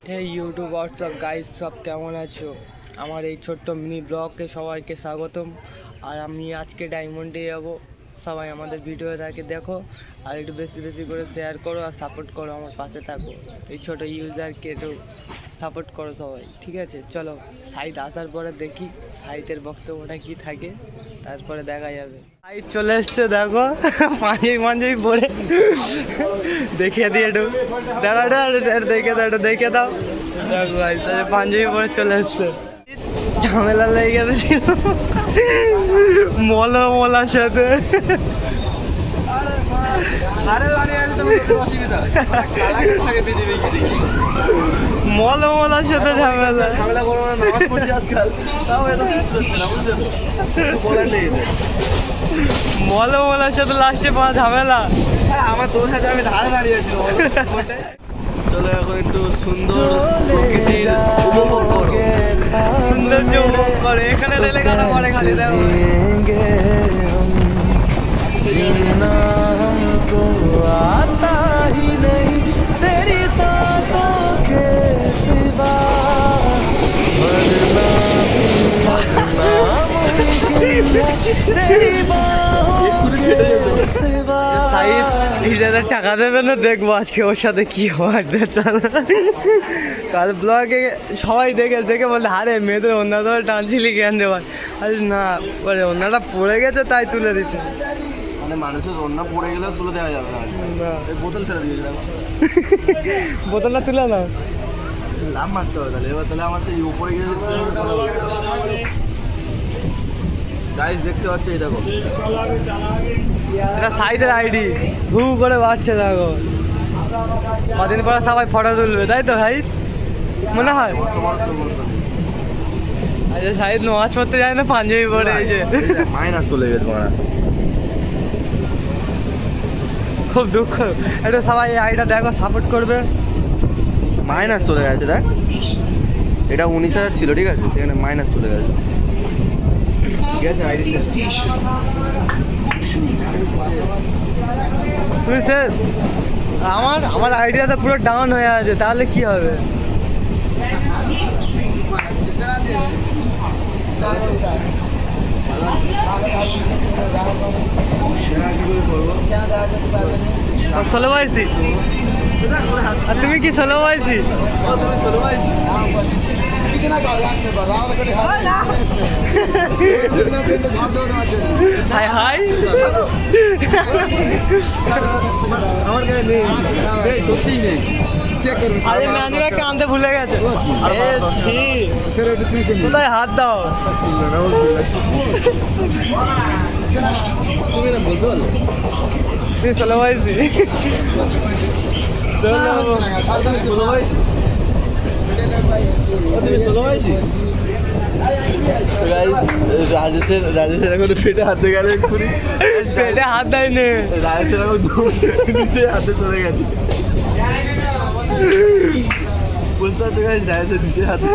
হে YouTube WhatsApp guys, সব কেমন আছো? আমার এই ছোট্ট মিনি ব্লগে সবাইকে স্বাগতম। আর আমি আজকে ডায়মন্ডে যাবো। সবাই আমাদের ভিডিওটাকে দেখো আর একটু বেশি বেশি করে শেয়ার করো আর সাপোর্ট করো, আমার পাশে থাকো। এই ছোটো ইউজারকে একটু সাপোর্ট করো সবাই, ঠিক আছে? চলো সাইট আসার পরে দেখি সাইটের বক্তব্যটা কি থাকে, তারপরে দেখা যাবে। সাইট চলে এসছে, দেখো পাঞ্জাবি পরে দেখিয়ে দিই একটু, দেখো দেখে দাও দেখো ভাই, পাঞ্জাবি পরে চলে এসছে। ঝামেলা লেগে গেছিল মলার সাথে। মলার সাথে ঝামেলা মলার সাথে লাস্টে পাওয়া ঝামেলা। আমার দোষ আছে, আমি ধারে দাঁড়িয়েছি। চলো এখন একটু সুন্দর প্রকৃতির উপভোগ করো, সৌন্দর্য উপভোগ করে। এখানে রেলে গানা পড়ে খালি দেখো। जीना हमको आता ही नहीं तेरी सांसों के सिवा, मरना भी नामुमकिन है तेरी बाहों के सिवा। সাইদ নিজেদের টাকা দেবে না, দেখবো আজকে ওর সাথে কি হয়। কাল ব্লগে সবাই দেখে বলে, আরে মেয়েদের অন্য ধরে টানছিলি কেন রে ভাই? আরে না, বলে অন্যটা পড়ে গেছে তাই তুলে দিতে। মানে মানুষের রান্না পড়ে গেলে তুলে দেওয়া যাবে না, এই বোতল ফেলে দিয়েছিলাম। বোতলটা তুলে নাও, লাভ মারতে হবে তাহলে। এবার তাহলে আমার সেই উপরে গিয়ে গাইস দেখতে পাচ্ছি, এই দেখো এটা সাইডের আইডি হু করে বাড়ছে দেখো। কদিন পরে সবাই ফটো তুলবে, তাই তো ভাই? মনে হয় আচ্ছা, সাইড নামাজ পড়তে যায় না পাঞ্জাবি পরে, এই যে মাইনাস চলে গেছে মারা। খুব দুঃখ। একটু সবাই এই আইডিটা দেখো, সাপোর্ট করবে। মাইনাস চলে গেছে, দেখ এটা 19,000 ছিল, ঠিক আছে, সেখানে মাইনাস চলে গেছে। ঠিক আছে, আইডি তুমি শেষ। আমার আইডিয়াটা পুরো ডাউন হয়ে আছে, তাহলে কি হবে? ষোলো বাইশি। আর তুমি কি ষোলো বাইশি? হাই হাই, আমার কাছে নেই, সত্যিই নেই। আরে নানিমা কানতে ভুলে গেছে। কোথায় হাত দাও? তুই ষোলো বাইশি? রাজেশের এখন পেটে হাতে গেলে, পেটে হাত দেয়নি, রাজেশের এখন নিচে হাতে চলে গেছে। বুঝতে পারছো গাইস, রাজেশের নিচে হাতে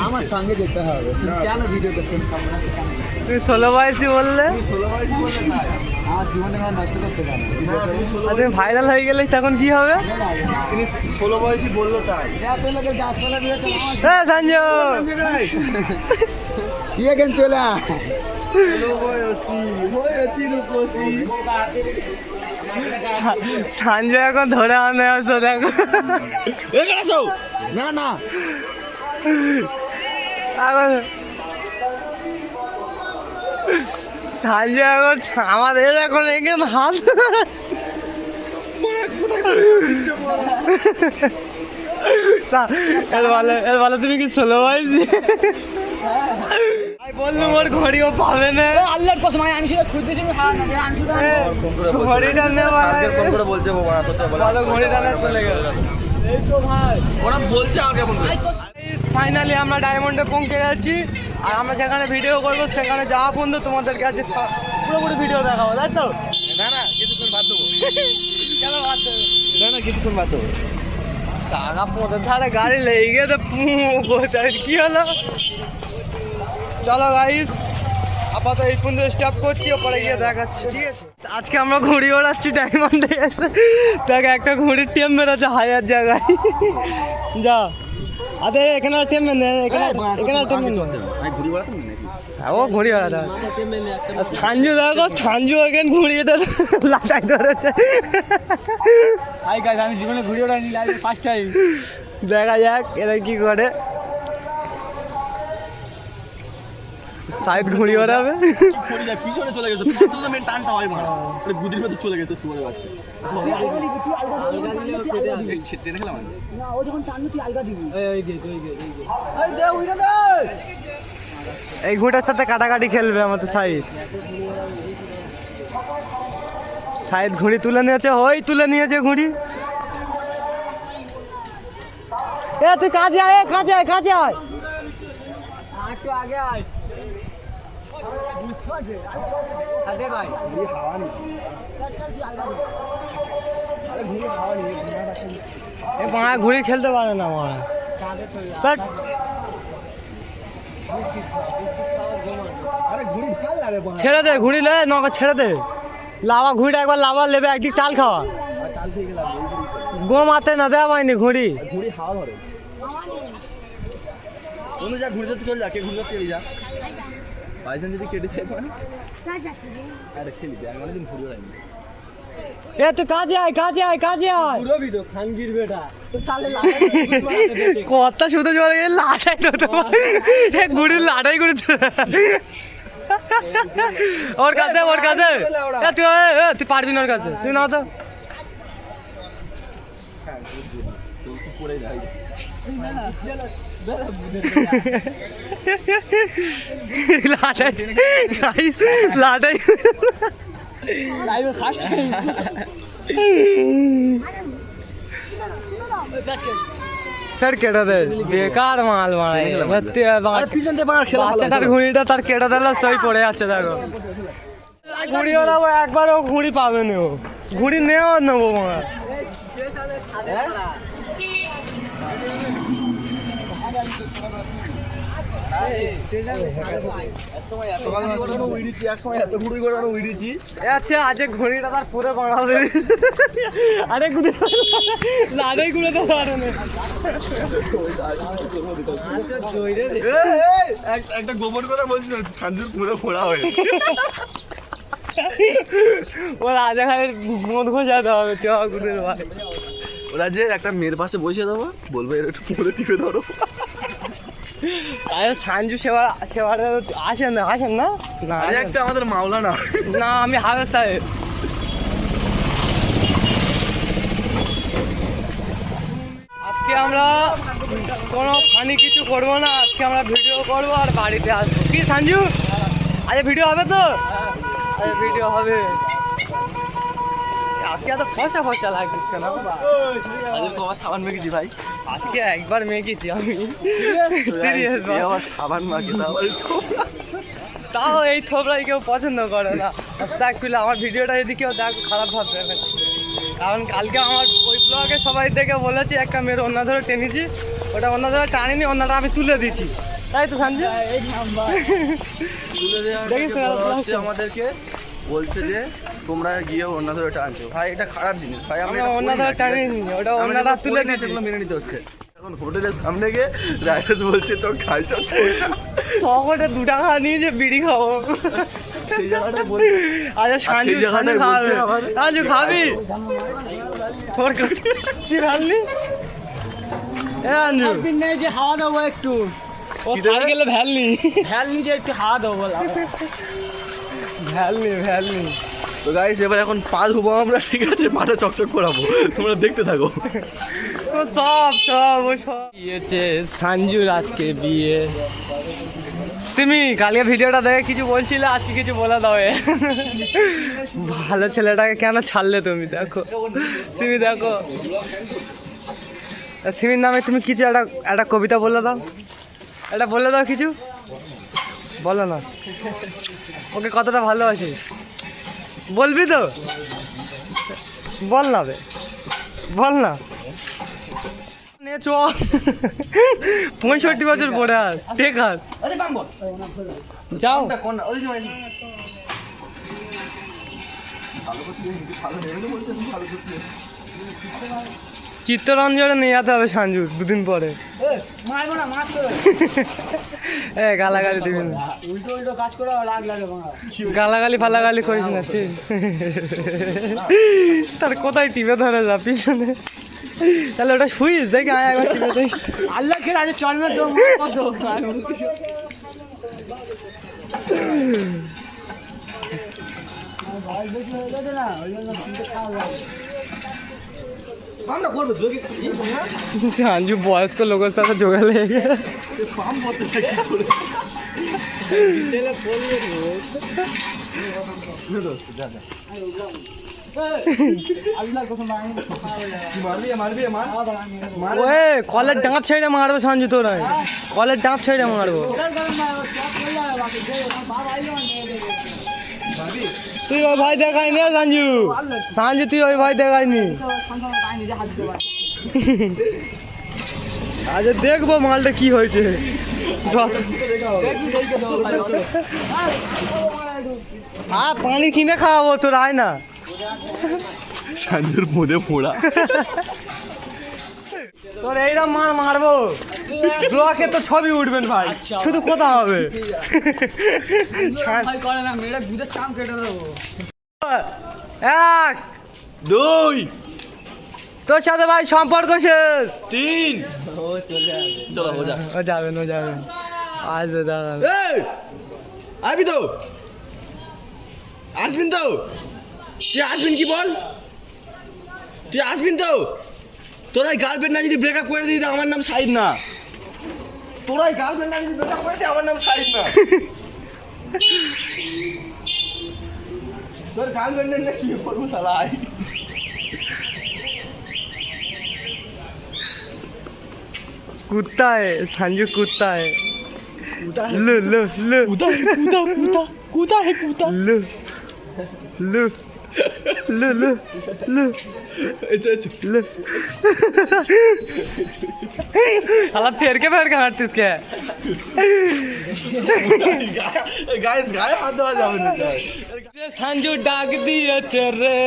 আমার সঙ্গে যেতে হবে। কেন ভিডিও করছেন? তুমি ষোলো বাইশি বললে, আমার জীবনে নষ্ট করছে কেন? তুমি ভাইরাল হয়ে গেলে তখন কি হবে? তিনি 16 বয়সী বললো তাই। হ্যাঁ সঞ্জয় ইয়ে কেন চলে সঞ্জয় এখন ধরে আনে আসো, দেখো না না এখন সঞ্জয় এখন আমাদের এখন এখানে হাত এর বলে তুমি কি ষোলো বাইশি? বললো ওর ঘড়িও পাবে না। আল্লাহর কসম আমি আনিছিল খুঁজতেছি, ঘড়িটা ফোন করে বলছে ভালো ঘড়িটা চলে গেল। এই তো ভাই ওরা বলছে আমাকে ফোন করে। ফাইনালি আমরা ডায়মন্ডে পৌঁছে গেছি। আর আমরা যেখানে ভিডিও করবো সেখানে যাওয়া বন্ধু তোমাদের কাছে পুরোপুরি ভিডিও দেখাবো, তাই তো? না না কিছুক্ষণ বাদ দেবো, কেন বাদ দেবে? না কিছুক্ষণ বাদ দেবো। টাকা পথে ধারে গাড়ি লেগে গেছে, কি হলো? চলো গাইস, আপাতত এই পর্যন্ত স্টপ করছি, ওপরে গিয়ে দেখাচ্ছি, ঠিক আছে? আজকে আমরা ঘুড়ি ওড়াচ্ছি ডায়মন্ডে এসে। দেখ একটা ঘুড়ির টেম বেরোচ্ছে হাজার জায়গায়। যা আরে এখানে টেম বেঁধে, এখানে টেম বেঁধে। ও ঘুড়ি ওড়াতে সাঞ্জু, দেখো সাঞ্জু এখানে ঘুড়ি এটা লাটাই ধরেছে। হাই গাইস, আমি জীবনে ঘুরে ওড়াইনি, লাইভে ফার্স্ট টাইম। দেখা যাক এরা কি করে। সাইড ঘুড়ি ওড়াবে, পিছনে চলে গেছে, টানটা হয় মারা গুদির মধ্যে চলে গেছে শুয়ে বাচ্চা। না, ও যখন টানবে তুই আলগা দিবি। এই ঘুড়িটার সাথে কাটাকাটি খেলবে আমাদের সাইড। সাইড ঘুড়ি তুলে নিয়েছে, ওই তুলে নিয়েছে ঘুড়ি। এ তুই কাজে আয়, কাজে আয়, কাজে আয়। একটু আগে আয়। আরে ভাই, এ মারা ঘুড়ি খেলতে পারে না মারা। বাট ছেড়ে দে ঘুড়ি, লে নৌকা ছেড়ে দে। লাভা ঘুড়িটা একবার লাভা লেবে, একদিক টাল খাওয়া। গো মাতে না দেওয়া হয়নি ঘুড়ি। ঘুড়ি হাওয়া ধরে বন্ধু, যা ঘুরে যেতে চল, যা কে ঘুরে যেতে যা। বাইসান যদি কেটে যায় পারে আরে খেলি আমি অনেকদিন ঘুরে বেড়াইনি। এ তুই কাজে আয়, কাজে আয়, কাজে আয়। পুরোবি তো খানগির বেটা। তো তাহলে কথা শুধু জল লাটাই তো, এ ঘুড়ির লাটাই করেছে ওর কাছে, ওর কাছে। তুই পারবি না ওর কাছে, তুই না তো পড়ে যায় লাটাই গাইস, লাটাই লাইভে ফার্স্ট টাইম। ফের কেটে দে, বেকার মাল মারাই। পিছন দিয়ে মার খেলা বাচ্চাটার ঘুড়িটা তার কেটে দিলে সই পড়ে যাচ্ছে। দেখো ঘুড়ি ওরাও একবারও ঘুড়ি পাবে না, ও ঘুড়ি নেওয়া নেবো মারা। আচ্ছা আজকে ঘুড়িটা তার পুরো বাড়াবে। আরে ঘুরে লাড়াই ঘুরে তো পারো না। একটা গোবর কথা বলছিস, সাঞ্জুর পুরো ফোড়া হয়ে ওর আজা খালি মদ খোঁজাতে হবে। চ গুদের ভাই, ওরা যে একটা মেয়ের পাশে বসে দেবো, বলবো এর একটু পুরো টিপে ধরো। আরে সাঞ্জু সেবার সেবারে আসেন না, আসেন না, না আরে একটা আমাদের মাওলা না, না আমি হাবের সাহেব। আজকে আমরা কোনো ফানি কিছু করবো না, আজকে আমরা ভিডিও করবো আর বাড়িতে আসবো। কি সাঞ্জু, আজকে ভিডিও হবে তো? আজকে ভিডিও হবে। আজকে এত ফসা ফসা লাগছিস কেন? আজকে কবার সাবান মেখেছি ভাই, আজকে একবার মেখেছি আমি, সিরিয়াস। আবার সাবান মাখে তাও এই থোবরাই কেউ পছন্দ করে না। দেখ তুই আমার ভিডিওটা যদি কেউ দেখ খারাপ ভাববে না, কারণ কালকে আমার ওই ব্লগে সবাই দেখে বলেছি একটা মেয়ের অন্য ধরে টেনেছি, ওটা অন্য ধরে টানিনি, অন্যটা আমি তুলে দিচ্ছি, তাই তো সঞ্জয়? দেখিস আমাদেরকে বলছে যে তোমরা গিয়ে অন্য ধরে টানছো, ভাই এটা খারাপ জিনিস ভাই। আমি অন্য ধরে টানিনি, ওটা অন্যটা তুলে দিয়েছি, সেগুলো মেনে নিতে হচ্ছে। এখন হোটেলের সামনে গিয়ে রাইডার্স বলছে চল খাই, চল সকলে 2 টাকা নিয়েছে বিড়ি খাবো। সেই জায়গাটা বলছে, আচ্ছা সাঞ্জু জায়গাটায় বলছে আবার সাঞ্জু খাবি? ওর কি ভাবলি? একদিন নেই যে হাওয়া দেবো একটু, ও সাইকেলে ভ্যালনি, ভ্যাল নিজে একটু হাওয়া দেবো বললাম। ভ্যালনি। তো গাইস এবার এখন পা ধুবো আমরা, ঠিক আছে? পাটা চকচক করাবো, তোমরা দেখতে থাকো। সব বিয়েছে সাঞ্জুর, আজকে বিয়ে। তুমি কালকে ভিডিওটা দেখে কিছু বলছিলে, আজকে কিছু বলে দাও। ভালো ছেলেটাকে কেন ছাড়লে তুমি? দেখো সিমি, দেখো সিমির নামে তুমি কিছু একটা কবিতা বলে দাও, এটা বলে দাও কিছু, বলো না। ওকে কতটা ভালোবাসিস বলবি তো? বল না বে, বল না। নে চ 65 বছর পরে আর ঠিক আছে যাও চিত্তরঞ্জনে নিয়ে যেতে হবে সঞ্জু দুদিন পরে মারবো না মাছ এ গালাগালি দিবি না উল্টো উল্টো কাজ করে রাগ লাগে বাংলা গালাগালি ফালাগালি করিস না ছি। তার কোথায় টিপে ধরে যা পিছনে তাহলে ওটা শুইস দেখি আয় একবার টিপে দেখ আল্লাহ খেলে আছে চলবে তো কত ভাই বেশি হয়ে গেছে না ওই জন্য তিনটে খাওয়া যাবে সঞ্জু বয়স্ক লোকের সাথে জোগাড় লেগে গেছে। আল্লাহ কত ওয়ে কলের ডাঁপ ছেড়ে মারবো সঞ্জু তোরা কলের ডাঁপ ছেড়ে মারবো তুই ওই ভাই দেখাইনি সঞ্জু সঞ্জু তুই ওই ভাই দেখাইনি আচ্ছা দেখবো মালটা কি হয়েছে পানি কিনে খাওয়াবো তোর আয় না সাঞ্জুর মধ্যে পোড়া তোর এইরকম মারবো ব্লকে তো ছবি উঠবেন ভাই শুধু কোথা হবে করে না মেয়েরা দুধের চাম কেটে দেবো 1 2 তোর সাথে ভাই সম্পর্ক শেষ 3 চলো हो जा ও যাবেন আসবে দাঁড়ান এই আবি তো আসবেন তো তুই আসবেন কি বল তুই আসবেন তো তোরাই গার্লফ্রেন্ড না যদি ব্রেকআপ করে দিই আমার নাম সাইদ না তোরাই গার্লফ্রেন্ড না যদি ব্রেকআপ করে দিই আমার নাম সাইদ না তোর গার্লফ্রেন্ডের না কি করবো শালা कुत्ता है संजू कुत्ता है लो लो लो कुत्ता है कुत्ता लो लो लो लो लो लो साला फेर के हारतीस के गाइस गाय हाथ धोआ जाओ संजू डाक दिया रे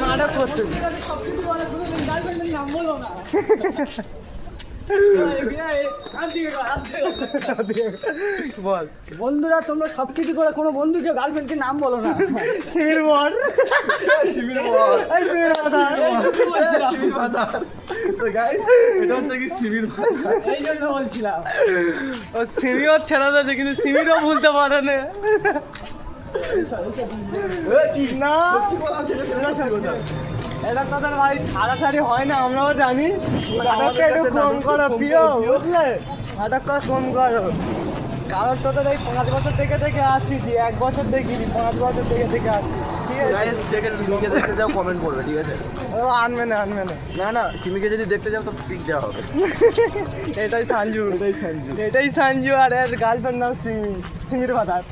নাটক করতে নাম বলো না বল বন্ধুরা তোমরা সব কিছু করে কোনো বন্ধুকে গার্লফ্রেন্ডকে নাম বলো না শিবির বল শিবির বল এই শিবির কথা শিবির কথা তো গাইস এটা হচ্ছে কি শিবির কথা এই জন্য বলছিলাম ও সিমিও ছেড়ে দিয়েছে কিন্তু সিমিরও ভুলতে পারে না না এটা তোদের ভাই ছাড়াছাড়ি হয় না আমরাও জানি আটকটা একটু কম করো প্রিয় বুঝলে আটকটা কম করো কারণ তোদের এই 5 বছর থেকে আসছিস 1 বছর দেখিনি 5 বছর থেকে আসছিস ঠিক আছে গাইস দেখে সিমিকে দেখতে যাও কমেন্ট করবে ঠিক আছে ও আনবে না না না সিমিকে যদি দেখতে যাও তো পিক দেওয়া হবে এটাই সঞ্জু আর এর গার্লফ্রেন্ড নাম সিমির বাজার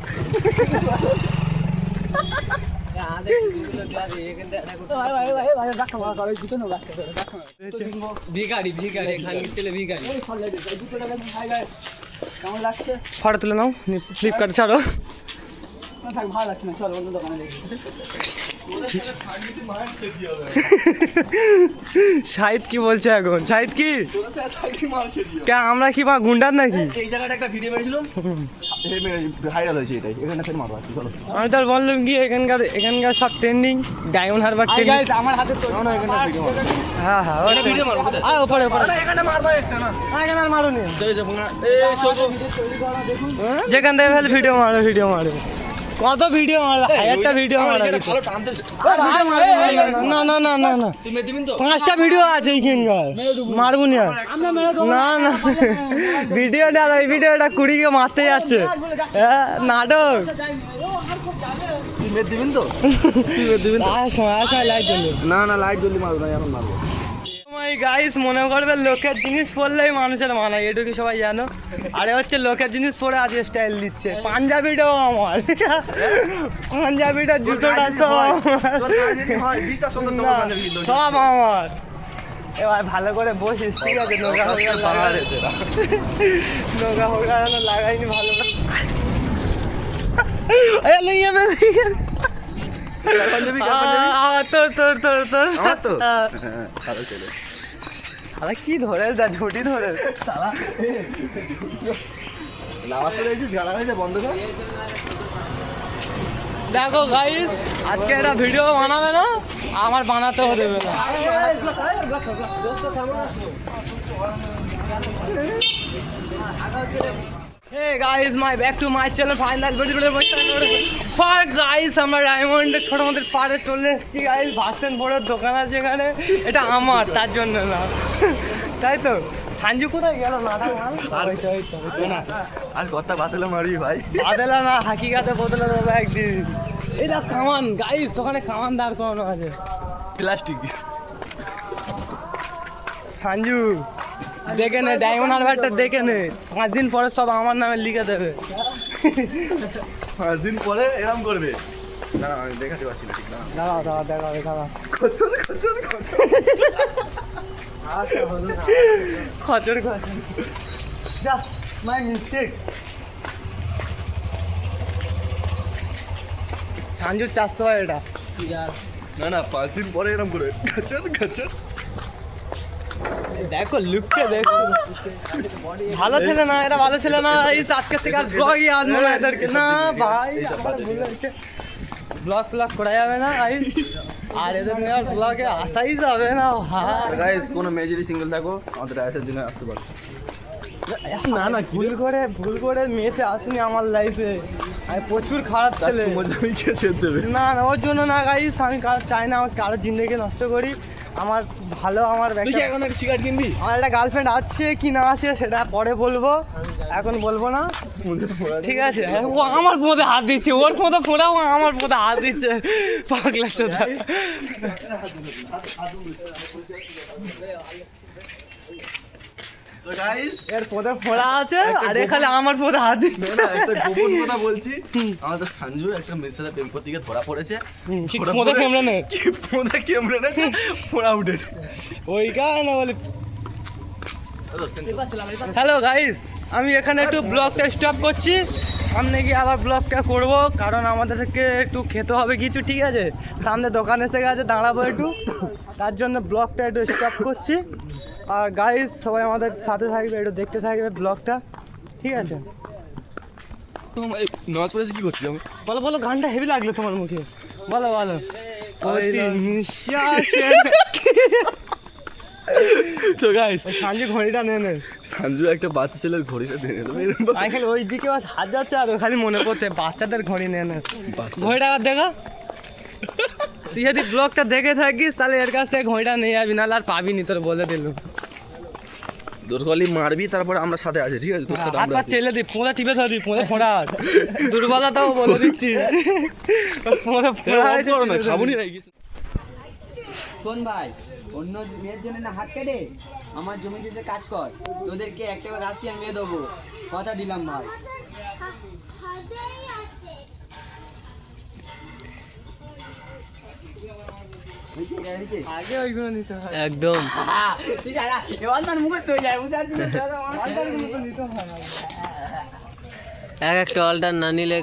কেমন লাগছে ফটো তুলে নাও ফ্লিপকার্টে ছাড়ো থাক ভালো লাগছে না চলো অন্য দোকানে দেখি শাহিদ কি বলছে এখন শাহিদ কি কে আমরা কি বা গুন্ডার নাকি এই জায়গাটা একটা ভিডিও বানিয়েছিলাম ভাইরাল হয়েছে এটাই এখানে ফের মারবো চলো আমি তার বললাম কি এখানকার সব ট্রেন্ডিং ডায়মন্ড হারবার ট্রেন্ডিং আমার হাতে তো না এখানে ভিডিও মারবো হ্যাঁ এটা ভিডিও মারবো কোথায় আর ওপরে এখানে মারবো একটা না এখানে আর মারো নি এই যে ভুঙা এই শোকো যেখান থেকে ফেলে ভিডিও মারো কত ভিডিও মারো হাজারটা ভিডিও মারো ভালো টানতে না না না না না তুমি দিবেন তো 5টা ভিডিও আছে এইখানকার মারবো না না না ভিডিওটা আর ওই ভিডিওটা কুড়িকে মারতে যাচ্ছে হ্যাঁ নাটক তুমি দিবেন তো তুমি দিবেন তো আসো লাইট জ্বলবে না লাইট জলদি মারবো না এখন মারবো মাই গাইস মনে করবে লোকের জিনিস পরলেই মানুষের মানায়, এটুকু সবাই জানো। আরে হচ্ছে লোকের জিনিস পরে আজ স্টাইল দিচ্ছে। পাঞ্জাবিটাও আমার, পাঞ্জাবিটা জুতোটা সব আমার। সব আমার। এবার ভালো করে বসিস, ঠিক আছে? নৌকা নৌকা হোকা লাগাইনি ভালো করে। তোর তোর তোর তোর আরে কি ধরে যা ঝুটি ধরে বন্ধ কর। দেখো গাইস, আজকে এটা ভিডিও বানাবে না, আমার বানাতেও দেবে না। Hey guys, my back to my channel. Final guys, আমরা ডায়মন্ডে ছোট মধ্যে পাড়ে চলে এসেছি গাইস। ভার্সেন ফোরের দোকান আছে এখানে, এটা আমার, তার জন্য না, তাই তো? সাঞ্জু কোথায় গেল? আর কথা বাতলে মারবি ভাই, বাদলা না, হাকিকাতে বদলে দেবো একদিন। এটা কামান গাইস, ওখানে কামান দাঁড় করানো আছে প্লাস্টিক। সাঞ্জু দেখে নে, ডায়মন্ড হারবারটা দেখে নে, 5 দিন পরে সব আমার নামে লিখে দেবে। 5 দিন পরে এরকম করবে। দাঁড়া আমি দেখাতে পারছি না, ঠিক না? দাঁড়াও দাঁড়াও দেখাবে দাঁড়াও। খচর খচর খচর খচর খচর যা, মাই মিস্টেক। সাঞ্জুর 400 হয় এটা। না না, 5 দিন পরে এরকম করবে। খচর খচর। দেখো লুকটা দেখো, ভালো ছেলে না, এটা ভালো ছেলে না। এই আজকের থেকে আর ব্লগই আসবো না এদেরকে। না ভাই, ব্লগ ফ্লগ করা যাবে না গাইস, আর এদের নিয়ে আর ব্লগে আসাই যাবে না ভাই। গাইস কোনো মেয়ে যদি সিঙ্গেল থাকো আমাদের আসার জন্য আসতে পারো। না না, ভুল করে মেয়েতে আসেনি আমার লাইফে। আমি প্রচুর খারাপ ছেলে। মজা আমি খেয়ে দেবে। না না, ওর জন্য না গাইস, আমি চাই না আমার কারো জিন্দগি নষ্ট করি। আমার ভালো, আমার এখন একটা সিগারেট কিনবি? আমার একটা গার্লফ্রেন্ড আছে কি না আছে সেটা পরে বলবো, এখন বলবো না, ঠিক আছে? ও আমার পথে হাত দিচ্ছে, ওর পথে ফোড়াও আমার পথে হাত দিচ্ছে, পাগলা চোদা। তো গাইস এর পথে ফোড়া আছে আর এখানে আমার পথে হাত দিচ্ছে। না একটা গোপন কথা বলছি, আমাদের সঞ্জু একটা মেয়ের সাথে প্রেম করতে গিয়ে ধরা পড়েছে। পথে ক্যামেরা নেই, ফোনে ক্যামেরা নেই, ফোড়া উঠেছে ওই কারণে বলি। হ্যালো গাইস, আমি এখানে একটু ব্লগটা স্টপ করছি, সামনে গিয়ে আবার ব্লগটা করব, কারণ আমাদেরকে একটু খেতে হবে কিছু, ঠিক আছে? সামনে দোকান এসে গেছে, দাঁড়াবো একটু, তার জন্য ব্লগটা একটু স্টপ করছি। আর গাইস সবাই আমাদের সাথে থাকবে, একটু দেখতে থাকবে ব্লগটা, ঠিক আছে? নাচ পড়েছে কি করছিস? আমি বলো বলো, গানটা হেভি লাগলো তোমার মুখে, বলো বলো। ওই নিঃশ্বাসে তো গাইস সাঞ্জু ঘড়িটা নে নে, সঞ্জু একটা বাচ্চা ছেলের ঘড়িটা নিয়ে নেবে। আমি খালি ওই দিকে হাত যাচ্ছে আর খালি মনে করতে বাচ্চাদের ঘড়ি নে নে, বাচ্চা ঘড়িটা আর দেখা। তুই যদি ব্লগটা দেখে থাকিস তাহলে এর কাছ থেকে ঘড়িটা নিয়ে যাবি, নাহলে আর পাবি নি, তোর বলে দিল। দুর্গলি মারবি, তারপরে আমরা সাথে আছি, ঠিক আছে? তোর সাথে হাত আমরা পা আছি। চেলে দি, ফোঁড়া টিপে ধরবি, ফোঁড়ে ফোঁড়া দুর্বলতাও বলে দিচ্ছি, ফোঁড়ে ফোঁড়া অফ করো না, খাবুনি নাই কিছু। শোন ভাই, অন্য মেয়ের জন্য না হাত কেটে আমার জমিতে কাজ কর, তোদেরকে একটা করে রাশি আমি দেবো, কথা দিলাম ভাই। আগে ওইগুলো নিতে হয় একদম এবার তার মুখস্থ হয়ে যায়, বুঝতে পারছিস? নিতে হয়। এক একটা অল্টার না নিলে